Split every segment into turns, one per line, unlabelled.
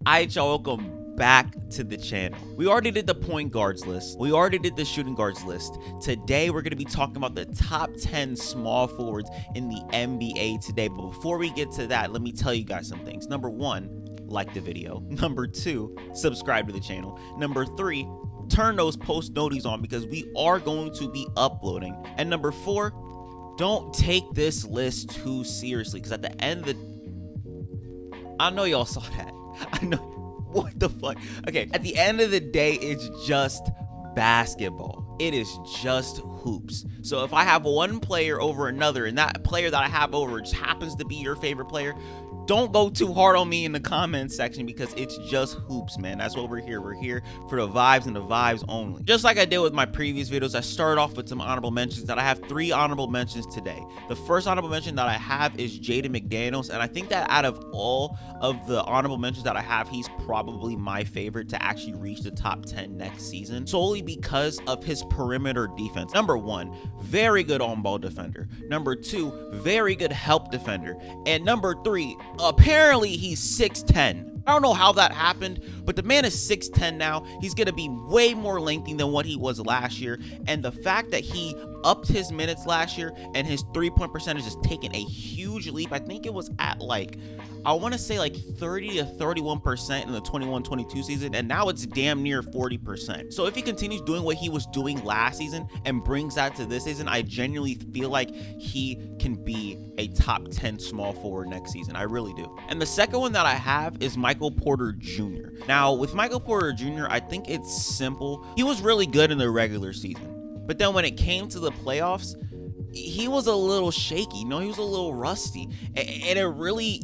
Alright, y'all, welcome back to the channel. We already did the point guards list. We already did the shooting guards list. Today, we're going to be talking about the top 10 small forwards in the NBA today. But before we get to that, let me tell you guys some things. Number one, like the video. Number two, subscribe to the channel. Number three, turn those post notifications on because we are going to be uploading. And number four, don't take this list too seriously because at the end of the... I know y'all saw that. I know. What the fuck? Okay, at the end of the day, it's just basketball. It is just hoops. So if I have one player over another and that player that I have over just happens to be your favorite player, don't go too hard on me in the comments section because it's just hoops, man. That's what we're here. We're here for the vibes and the vibes only. Just like I did with my previous videos, I started off with some honorable mentions that I have 3 honorable mentions today. The first honorable mention that I have is Jaden McDaniels, and I think that out of all of the honorable mentions that I have, he's probably my favorite to actually reach the top 10 next season, solely because of his perimeter defense. Number 1, very good on-ball defender. Number 2, very good help defender. And number 3, apparently he's 6'10". I don't know how that happened, but the man is 6'10" now. He's going to be way more lengthy than what he was last year. And the fact that he upped his minutes last year and his three-point percentage has taken a huge leap. I think it was at like, I want to say like 30 to 31% in the 21-22 season, and now it's damn near 40%. So if he continues doing what he was doing last season and brings that to this season, I genuinely feel like he can be a top 10 small forward next season. I really do. And the second one that I have is Michael Porter Jr. Now, with Michael Porter Jr., I think it's simple. He was really good in the regular season, but then when it came to the playoffs, he was a little shaky, he was a little rusty, and it really,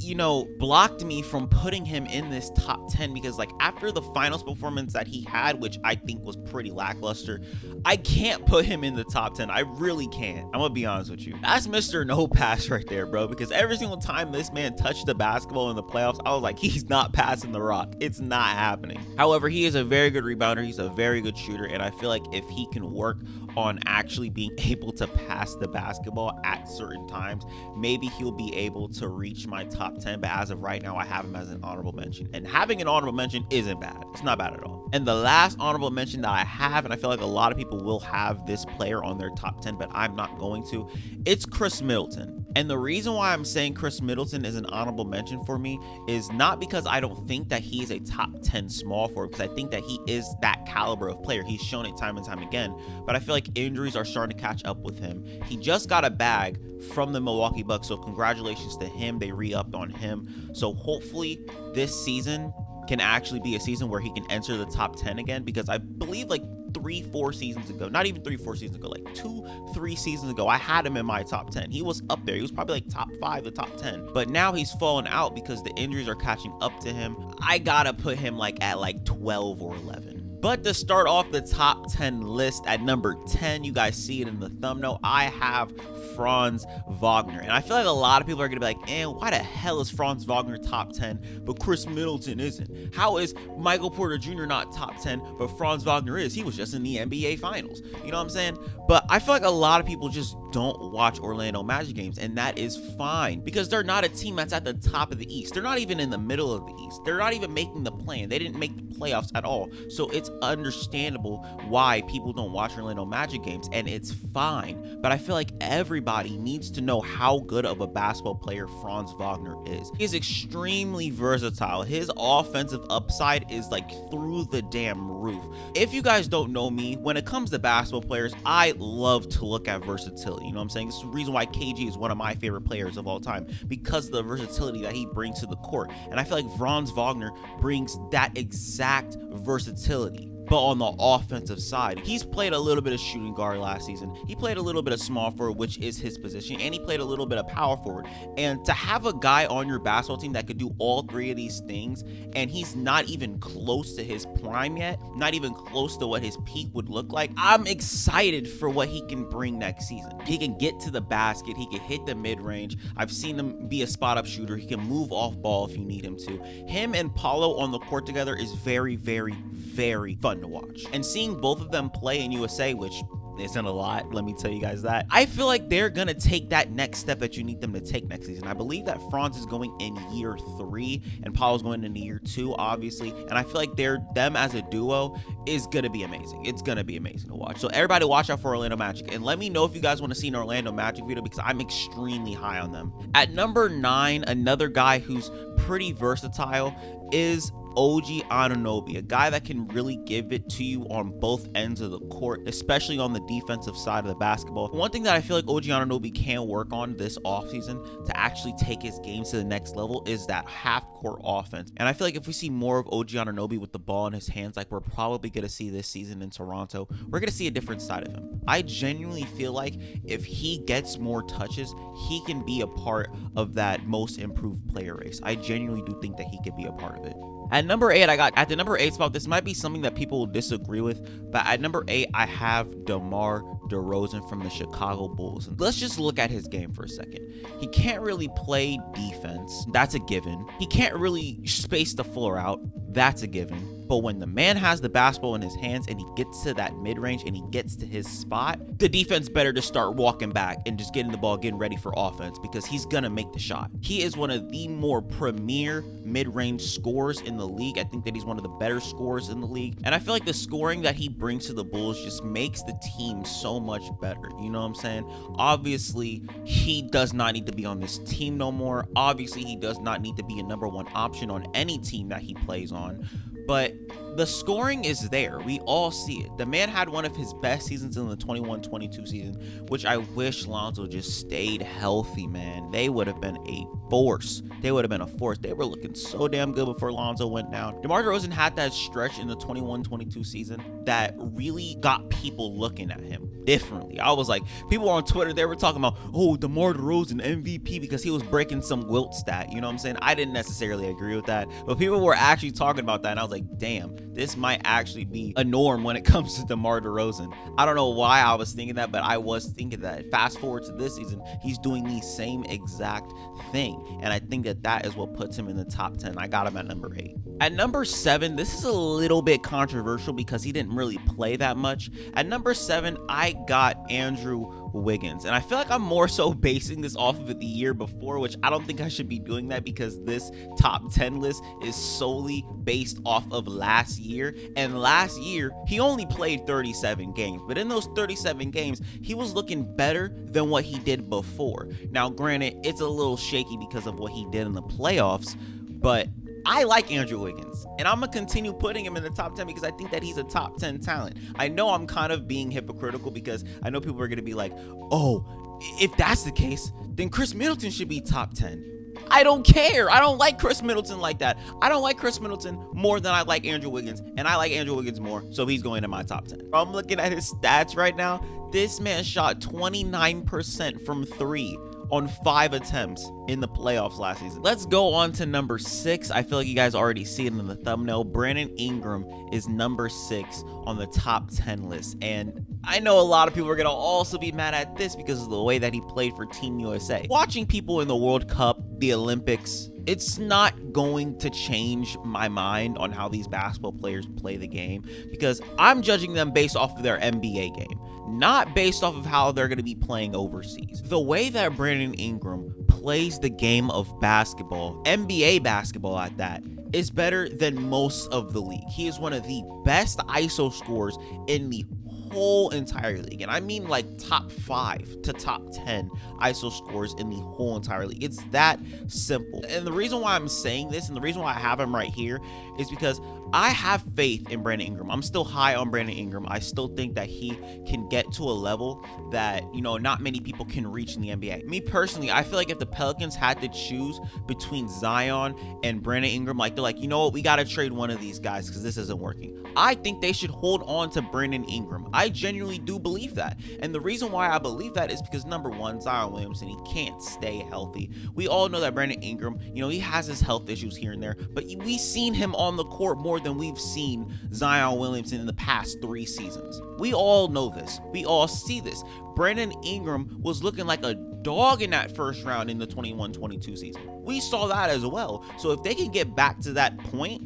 blocked me from putting him in this top 10 because like after the finals performance that he had, which I think was pretty lackluster, I can't put him in the top 10. I really can't. I'm gonna be honest with you. That's Mr. No Pass right there, bro, because every single time this man touched the basketball in the playoffs, I was like, he's not passing the rock. It's not happening. However, he is a very good rebounder. He's a very good shooter, and I feel like if he can work on actually being able to pass the basketball at certain times, maybe he'll be able to reach my top 10. But as of right now, I have him as an honorable mention, and having an honorable mention isn't bad. It's not bad at all. And the last honorable mention that I have, and I feel like a lot of people will have this player on their top 10, but I'm not going to, it's Khris Middleton. And the reason why I'm saying Khris Middleton is an honorable mention for me is not because I don't think that he is a top 10 small forward, because I think that he is that caliber of player. He's shown it time and time again, but I feel like injuries are starting to catch up with him. He just got a bag from the Milwaukee Bucks, so congratulations to him. They re-upped on him. So hopefully this season can actually be a season where he can enter the top 10 again, because I believe like 3-4 seasons ago, not even 3-4 seasons ago, like 2-3 seasons ago, I had him in my top 10. He was up there. He was probably like top 5 to top 10, but now he's fallen out because the injuries are catching up to him. I gotta put him like at like 12 or 11. But to start off the top 10 list at number 10, you guys see it in the thumbnail, I have Franz Wagner. And I feel like a lot of people are gonna be like, why the hell is Franz Wagner top 10, but Khris Middleton isn't? How is Michael Porter Jr. not top 10, but Franz Wagner is? He was just in the NBA Finals. You know what I'm saying? But I feel like a lot of people just don't watch Orlando Magic games, and that is fine because they're not a team that's at the top of the East. They're not even in the middle of the East. They're not even making the play-in. They didn't make the playoffs at all. So it's understandable why people don't watch Orlando Magic games, and it's fine. But I feel like everybody needs to know how good of a basketball player Franz Wagner is. He is extremely versatile. His offensive upside is like through the damn roof. If you guys don't know me, when it comes to basketball players, I love to look at versatility. You know what I'm saying? This is the reason why KG is one of my favorite players of all time, because of the versatility that he brings to the court. And I feel like Franz Wagner brings that exact versatility. But on the offensive side, he's played a little bit of shooting guard last season. He played a little bit of small forward, which is his position, and he played a little bit of power forward. And to have a guy on your basketball team that could do all 3 of these things, and he's not even close to his prime yet, not even close to what his peak would look like, I'm excited for what he can bring next season. He can get to the basket. He can hit the mid-range. I've seen him be a spot-up shooter. He can move off ball if you need him to. Him and Paolo on the court together is very, very, very fun to watch. And seeing both of them play in USA, which isn't a lot, let me tell you guys that. I feel like they're gonna take that next step that you need them to take next season. I believe that Franz is going in year 3 and Paolo's going into year 2, obviously, and I feel like them as a duo is gonna be amazing. It's gonna be amazing to watch. So everybody watch out for Orlando Magic, and let me know if you guys want to see an Orlando Magic video, because I'm extremely high on them. At number 9, another guy who's pretty versatile is OG Anunoby, a guy that can really give it to you on both ends of the court, especially on the defensive side of the basketball. One thing that I feel like OG Anunoby can work on this offseason to actually take his game to the next level is that half-court offense. And I feel like if we see more of OG Anunoby with the ball in his hands, like we're probably going to see this season in Toronto, we're going to see a different side of him. I genuinely feel like if he gets more touches, he can be a part of that most improved player race. I genuinely do think that he could be a part of it. At number 8, at the number 8 spot, this might be something that people will disagree with, but at number 8, I have DeMar DeRozan from the Chicago Bulls. And let's just look at his game for a second. He can't really play defense. That's a given. He can't really space the floor out. That's a given. But when the man has the basketball in his hands and he gets to that mid-range and he gets to his spot, the defense better just start walking back and just getting the ball, getting ready for offense, because he's gonna make the shot. He is one of the more premier mid-range scorers in the league. I think that he's one of the better scorers in the league. And I feel like the scoring that he brings to the Bulls just makes the team so much better. You know what I'm saying? Obviously, he does not need to be on this team no more. Obviously, he does not need to be a number 1 option on any team that he plays on. But the scoring is there. We all see it. The man had one of his best seasons in the 21-22 season, which I wish Lonzo just stayed healthy, man. They would have been a force. They would have been a force. They were looking so damn good before Lonzo went down. DeMar DeRozan had that stretch in the 21-22 season that really got people looking at him differently. I was like, people on Twitter, they were talking about, oh, DeMar DeRozan MVP because he was breaking some Wilt stat. You know what I'm saying? I didn't necessarily agree with that, but people were actually talking about that, and I was like, damn, this might actually be a norm when it comes to DeMar DeRozan. I don't know why I was thinking that, but I was thinking that. Fast forward to this season, he's doing the same exact thing, and I think that that is what puts him in the top 10. I got him at number 8. At number 7, this is a little bit controversial because he didn't really play that much. At number 7, I got Andrew Wiggins, and I feel like I'm more so basing this off of the year before, which I don't think I should be doing that because this top 10 list is solely based off of last year, and last year he only played 37 games, but in those 37 games he was looking better than what he did before. Now granted, it's a little shaky because of what he did in the playoffs, but I like Andrew Wiggins, and I'm going to continue putting him in the top 10 because I think that he's a top 10 talent. I know I'm kind of being hypocritical because I know people are going to be like, oh, if that's the case, then Chris Middleton should be top 10. I don't care. I don't like Chris Middleton like that. I don't like Chris Middleton more than I like Andrew Wiggins, and I like Andrew Wiggins more, so he's going in my top 10. I'm looking at his stats right now. This man shot 29% from 3 on 5 attempts in the playoffs last season. Let's go on to number 6. I feel like you guys already see it in the thumbnail. Brandon Ingram is number 6 on the top 10 list. And I know a lot of people are going to also be mad at this because of the way that he played for Team USA. Watching people in the World Cup, the Olympics, it's not going to change my mind on how these basketball players play the game because I'm judging them based off of their NBA game, not based off of how they're going to be playing overseas. The way that Brandon Ingram plays the game of basketball, NBA basketball at that, is better than most of the league. He is one of the best ISO scorers in the whole entire league, and I mean like top 5 to top 10 ISO scores in the whole entire league. It's that simple. And the reason why I'm saying this and the reason why I have him right here is because I have faith in Brandon Ingram. I'm still high on Brandon Ingram. I still think that he can get to a level that, you know, not many people can reach in the NBA. Me personally, I feel like if the Pelicans had to choose between Zion and Brandon Ingram, like they're like, you know what, we got to trade one of these guys because this isn't working. I think they should hold on to Brandon Ingram. I genuinely do believe that. And the reason why I believe that is because number 1, Zion Williamson, he can't stay healthy. We all know that Brandon Ingram, you know, he has his health issues here and there, but we've seen him on the court more than we've seen Zion Williamson in the past 3 seasons. We all know this. We all see this. Brandon Ingram was looking like a dog in that first round in the 21-22 season. We saw that as well. So if they can get back to that point,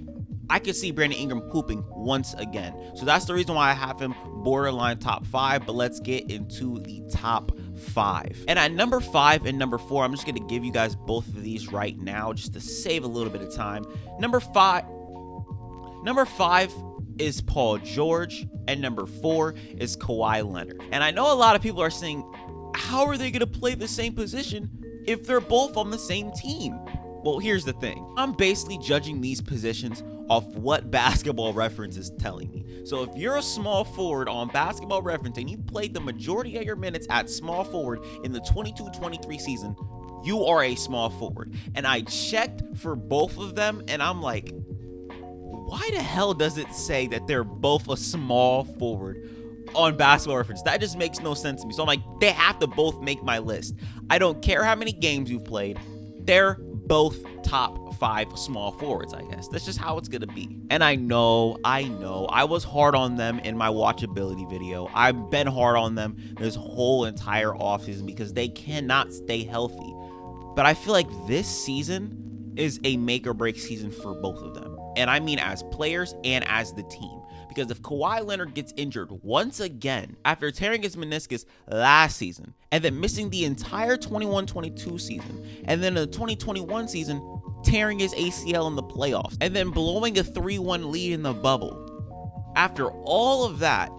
I could see Brandon Ingram hooping once again. So that's the reason why I have him borderline top 5, but let's get into the top 5. And at number 5 and number 4, I'm just going to give you guys both of these right now just to save a little bit of time. Number 5 is Paul George, and number 4 is Kawhi Leonard. And I know a lot of people are saying, how are they going to play the same position if they're both on the same team? Well, here's the thing. I'm basically judging these positions off what Basketball Reference is telling me. So if you're a small forward on Basketball Reference and you played the majority of your minutes at small forward in the 22-23 season, you are a small forward. And I checked for both of them, and I'm like, why the hell does it say that they're both a small forward on Basketball Reference? That just makes no sense to me. So I'm like, they have to both make my list. I don't care how many games you've played. They're both top 5 small forwards, I guess. That's just how it's gonna be. And I know, I was hard on them in my watchability video. I've been hard on them this whole entire offseason because they cannot stay healthy. But I feel like this season is a make or break season for both of them. And I mean as players and as the team. Because if Kawhi Leonard gets injured once again after tearing his meniscus last season, and then missing the entire 21-22 season, and then the 2021 season tearing his ACL in the playoffs, and then blowing a 3-1 lead in the bubble, after all of that,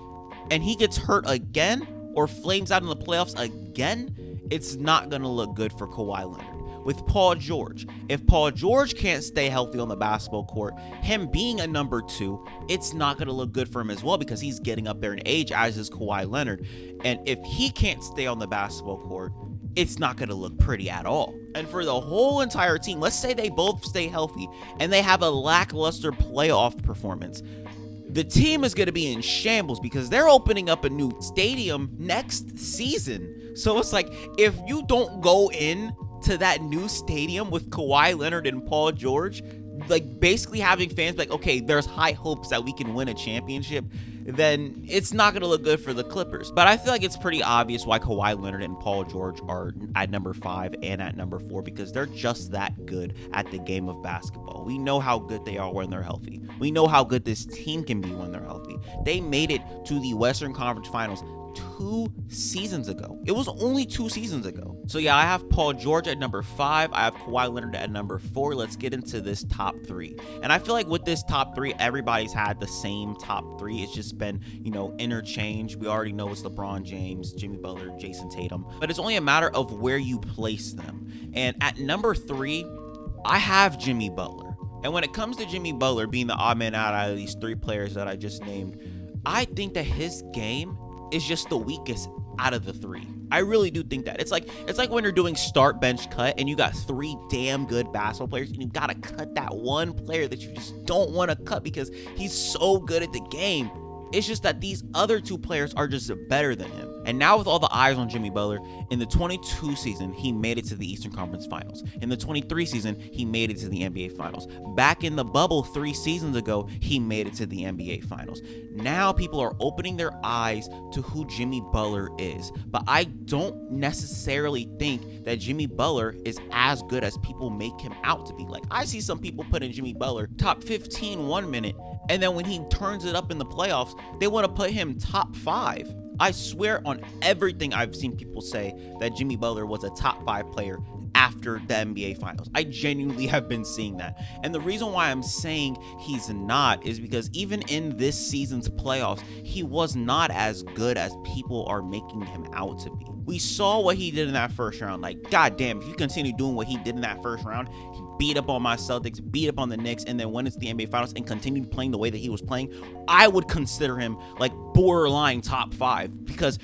and he gets hurt again or flames out in the playoffs again, it's not going to look good for Kawhi Leonard. With Paul George, if Paul George can't stay healthy on the basketball court, him being a number 2, it's not going to look good for him as well because he's getting up there in age, as is Kawhi Leonard. And if he can't stay on the basketball court, it's not going to look pretty at all. And for the whole entire team, let's say they both stay healthy and they have a lackluster playoff performance, the team is going to be in shambles because they're opening up a new stadium next season. So it's like, if you don't go in to that new stadium with Kawhi Leonard and Paul George, like basically having fans like, okay, there's high hopes that we can win a championship, then it's not going to look good for the Clippers. But I feel like it's pretty obvious why Kawhi Leonard and Paul George are at number 5 and at number 4, because they're just that good at the game of basketball. We know how good they are when they're healthy. We know how good this team can be when they're healthy. They made it to the Western Conference Finals 2 seasons ago. It was only 2 seasons ago. So yeah, I have Paul George at number 5. I have Kawhi Leonard at number 4. Let's get into this top 3. And I feel like with this top 3, everybody's had the same top 3. It's just been, interchange. We already know it's LeBron James, Jimmy Butler, Jason Tatum. But it's only a matter of where you place them. And at number 3, I have Jimmy Butler. And when it comes to Jimmy Butler being the odd man out of these 3 players that I just named, I think that his game is just the weakest out of the 3. I really do think that. It's like when you're doing start, bench, cut, and you got 3 damn good basketball players, and you gotta cut that one player that you just don't want to cut because he's so good at the game. It's just that these other 2 players are just better than him. And now with all the eyes on Jimmy Butler, in the 22 season, he made it to the Eastern Conference Finals. In the 23 season, he made it to the NBA Finals. Back in the bubble 3 seasons ago, he made it to the NBA Finals. Now people are opening their eyes to who Jimmy Butler is. But I don't necessarily think that Jimmy Butler is as good as people make him out to be. Like, I see some people put in Jimmy Butler top 15 1 minute, and then when he turns it up in the playoffs, they want to put him top 5. I swear on everything I've seen people say that Jimmy Butler was a top 5 player after the NBA Finals. I genuinely have been seeing that. And the reason why I'm saying he's not is because even in this season's playoffs, he was not as good as people are making him out to be. We saw what he did in that first round. Like, goddamn, if you continue doing what he did in that first round, he beat up on my Celtics, beat up on the Knicks, and then went into the NBA Finals and continued playing the way that he was playing, I would consider him like borderline top 5 because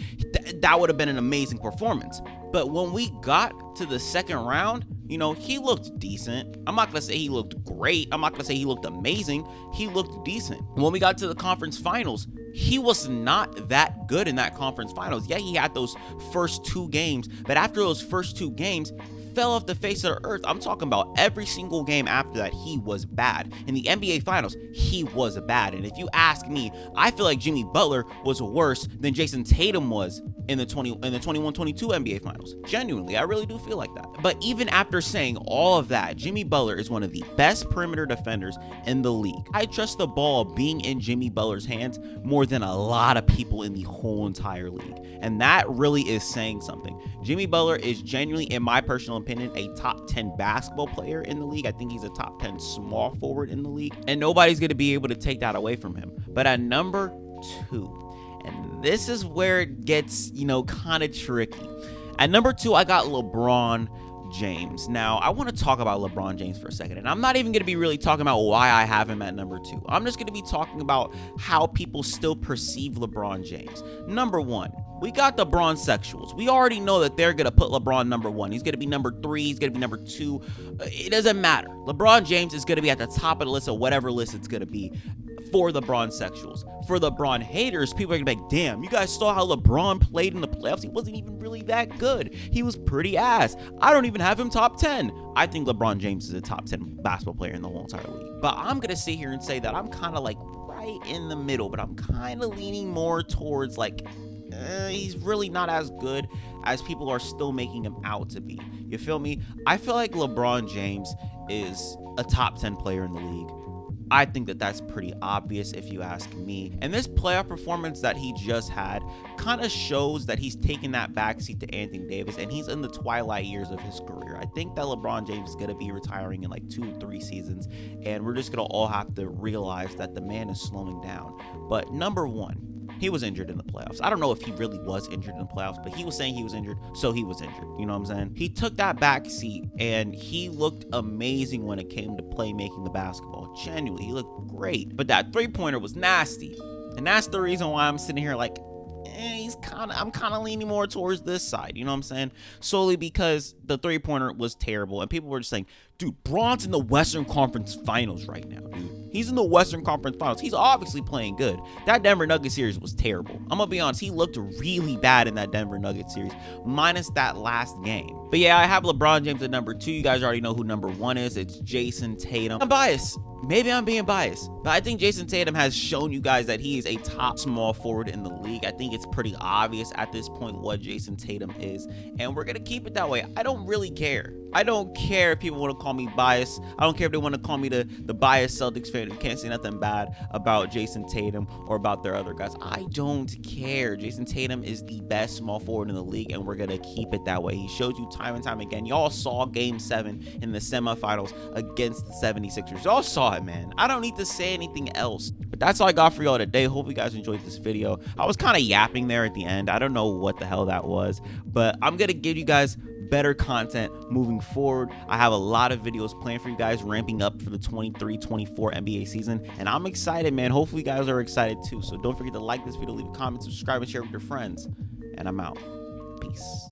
that would have been an amazing performance. But when we got to the second round, he looked decent. I'm not going to say he looked great. I'm not going to say he looked amazing. He looked decent. When we got to the conference finals, he was not that good in that conference finals. Yeah, he had those first 2 games, but after those first 2 games, fell off the face of the earth. I'm talking about every single game after that, he was bad. In the NBA Finals, he was bad. And if you ask me, I feel like Jimmy Butler was worse than Jason Tatum was in the 21-22 NBA Finals. Genuinely, I really do feel like that. But even after saying all of that, Jimmy Butler is one of the best perimeter defenders in the league. I trust the ball being in Jimmy Butler's hands more than a lot of people in the whole entire league. And that really is saying something. Jimmy Butler is genuinely, in my personal opinion, a top 10 basketball player in the league. I think he's a top 10 small forward in the league. And nobody's going to be able to take that away from him. But at number 2, and this is where it gets, kind of tricky. At number 2, I got LeBron James. Now, I want to talk about LeBron James for a second, and I'm not even going to be really talking about why I have him at number 2. I'm just going to be talking about how people still perceive LeBron James. Number 1, we got the Bron-sexuals. We already know that they're going to put LeBron number 1. He's going to be number 3. He's going to be number 2. It doesn't matter. LeBron James is going to be at the top of the list of whatever list it's going to be for the Bron-sexuals. For the Bron haters, people are going to be like, damn, you guys saw how LeBron played in the playoffs? He wasn't even really that good. He was pretty ass. I don't even have him top 10. I think LeBron James is a top 10 basketball player in the whole entire league. But I'm going to sit here and say that I'm kind of like right in the middle, but I'm kind of leaning more towards like, he's really not as good as people are still making him out to be. You feel me? I feel like LeBron James is a top 10 player in the league. I think that that's pretty obvious if you ask me. And this playoff performance that he just had kind of shows that he's taken that backseat to Anthony Davis, and he's in the twilight years of his career. I think that LeBron James is going to be retiring in like 2 or 3 seasons, and we're just going to all have to realize that the man is slowing down. But number 1, he was injured in the playoffs. I don't know if he really was injured in the playoffs, but he was saying he was injured, so he was injured. You know what I'm saying? He took that back seat, and he looked amazing when it came to playmaking the basketball. Genuinely, he looked great. But that three-pointer was nasty, and that's the reason why I'm sitting here like, I'm kind of leaning more towards this side. You know what I'm saying? Solely because the three-pointer was terrible, and people were just saying, dude, Bron's in the Western Conference Finals right now, dude. He's in the Western Conference Finals. He's obviously playing good. That Denver Nuggets series was terrible. I'm going to be honest. He looked really bad in that Denver Nuggets series, minus that last game. But yeah, I have LeBron James at number 2. You guys already know who number 1 is. It's Jason Tatum. I'm biased. Maybe I'm being biased, but I think Jason Tatum has shown you guys that he is a top small forward in the league. I think it's pretty obvious at this point what Jason Tatum is, and we're going to keep it that way. I don't really care. I don't care if people want to call me biased. I don't care if they want to call me the biased Celtics fan who can't say nothing bad about Jason Tatum or about their other guys. I don't care. Jason Tatum is the best small forward in the league, and we're going to keep it that way. He showed you time and time again. Y'all saw Game 7 in the semifinals against the 76ers. Y'all saw it, man. I don't need to say anything else. But that's all I got for y'all today. Hope you guys enjoyed this video. I was kind of yapping there at the end. I don't know what the hell that was, but I'm going to give you guys better content moving forward. I have a lot of videos planned for you guys, ramping up for the 23-24 NBA season, and I'm excited, man. Hopefully you guys are excited too. So don't forget to like this video, leave a comment, subscribe, and share with your friends, and I'm out. Peace.